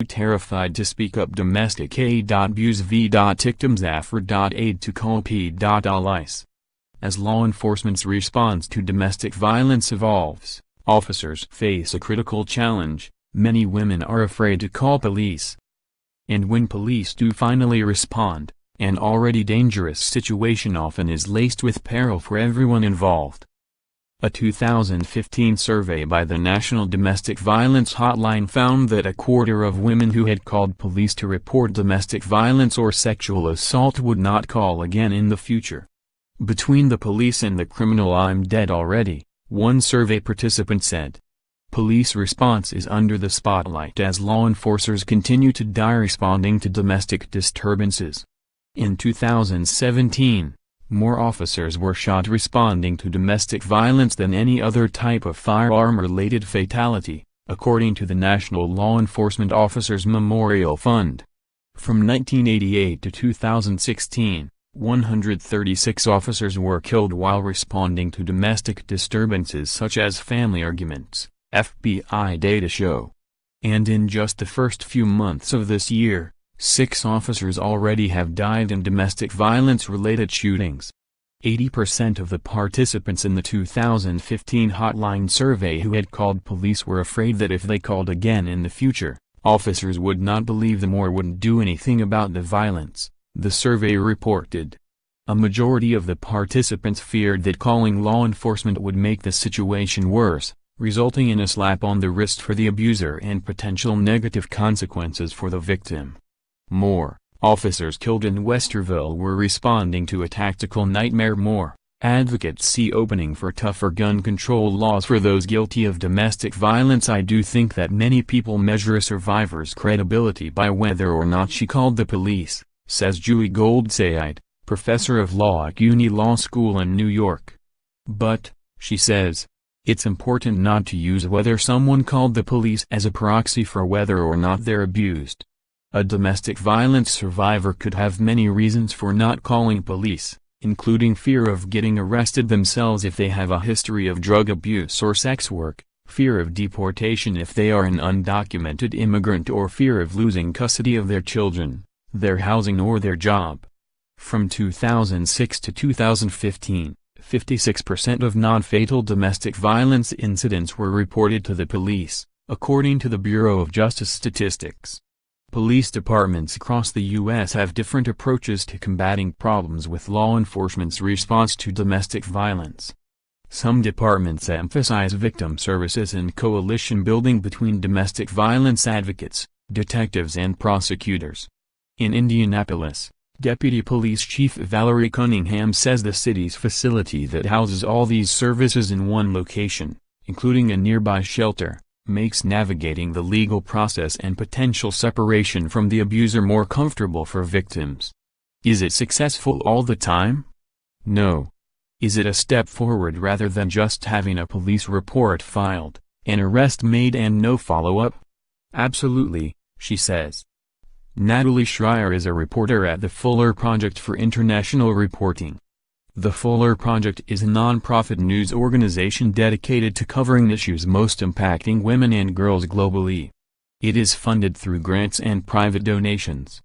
terrified to speak up. Domestic a.buse v.ictims afr.aid to call p.olice. As law enforcement's response to domestic violence evolves, officers face a critical challenge. Many women are afraid to call police. And when police do finally respond, an already dangerous situation often is laced with peril for everyone involved. A 2015 survey by the National Domestic Violence Hotline found that a quarter of women who had called police to report domestic violence or sexual assault would not call again in the future. Between the police and the criminal, I'm dead already, one survey participant said. Police response is under the spotlight as law enforcers continue to die responding to domestic disturbances. In 2017, more officers were shot responding to domestic violence than any other type of firearm-related fatality, according to the National Law Enforcement Officers Memorial Fund. From 1988 to 2016, 136 officers were killed while responding to domestic disturbances such as family arguments, FBI data show. And in just the first few months of this year, 6 officers already have died in domestic violence-related shootings. 80% of the participants in the 2015 hotline survey who had called police were afraid that if they called again in the future, officers would not believe them or wouldn't do anything about the violence, the survey reported. A majority of the participants feared that calling law enforcement would make the situation worse, resulting in a slap on the wrist for the abuser and potential negative consequences for the victim. More officers killed in Westerville were responding to a tactical nightmare. More advocates see opening for tougher gun control laws for those guilty of domestic violence. I do think that many people measure a survivor's credibility by whether or not she called the police, says Julie Goldside, professor of law at CUNY Law School in New York. But, she says, it's important not to use whether someone called the police as a proxy for whether or not they're abused. A domestic violence survivor could have many reasons for not calling police, including fear of getting arrested themselves if they have a history of drug abuse or sex work, fear of deportation if they are an undocumented immigrant, or fear of losing custody of their children, their housing or their job. From 2006 to 2015, 56% of non-fatal domestic violence incidents were reported to the police, according to the Bureau of Justice Statistics. Police departments across the U.S. have different approaches to combating problems with law enforcement's response to domestic violence. Some departments emphasize victim services and coalition building between domestic violence advocates, detectives and prosecutors. In Indianapolis, Deputy Police Chief Valerie Cunningham says the city's facility that houses all these services in one location, including a nearby shelter, makes navigating the legal process and potential separation from the abuser more comfortable for victims. Is it successful all the time? No. Is it a step forward rather than just having a police report filed, an arrest made and no follow-up? Absolutely, she says. Natalie Schreier is a reporter at the Fuller Project for International Reporting. The Fuller Project is a non-profit news organization dedicated to covering issues most impacting women and girls globally. It is funded through grants and private donations.